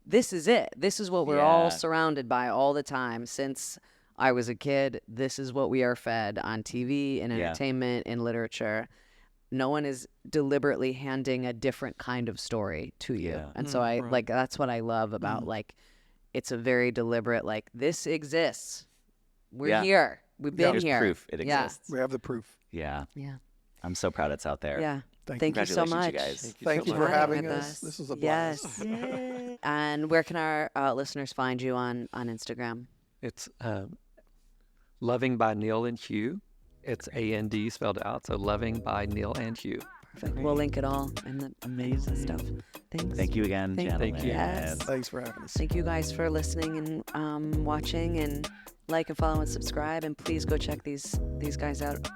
this is it. This is what we're all surrounded by all the time since I was a kid. This is what we are fed on TV, in entertainment, in literature. no one is deliberately handing a different kind of story to you. Yeah. And so I like, that's what I love about like, it's a very deliberate, like, this exists. We're here. We've been Here's here. proof it Yeah. exists. We have the proof. Yeah. Yeah. I'm so proud it's out there. Yeah. Thank Thank you so Congratulations, much. you guys. Thank you so for much. having With us. This is a blast. Yes. And where can our listeners find you on Instagram? It's Loving by Neal and Hugh. It's A-N-D spelled out. So Loving by Neal and Hugh. Perfect. We'll link it all in the Amazing stuff. Thanks. Thank you again, Thank gentlemen. you. Yes. Thanks for having us. Thank you guys for listening and watching, and like and follow and subscribe. And please go check these guys out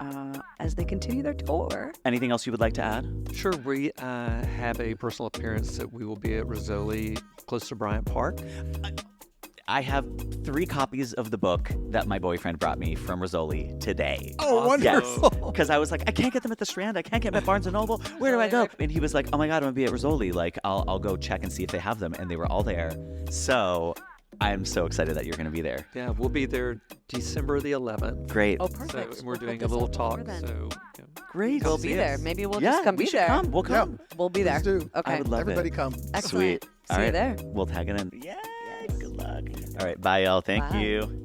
as they continue their tour. Anything else you would like to add? Sure, we have a personal appearance that we will be at Rizzoli, close to Bryant Park. I have 3 copies of the book that my boyfriend brought me from Rizzoli today. Oh, wonderful. Because I was like, I can't get them at the Strand. I can't get them at Barnes & Noble. Where do I go? And he was like, oh my God, I'm going to be at Rizzoli. Like, I'll go check and see if they have them. And they were all there. So I'm so excited that you're going to be there. Yeah, we'll be there December the 11th. Great. Oh, So perfect. we're We'll doing put a this little up talk. before then. So yeah. Great. We'll be there. Maybe we'll just come we be should there. come. We'll come. We'll be there. Please do. Okay. I would love Everybody it. come. Excellent. Sweet. All See you right. there. We'll tag it in. Yes. Good luck. All right. Bye, y'all. Thank Bye. you.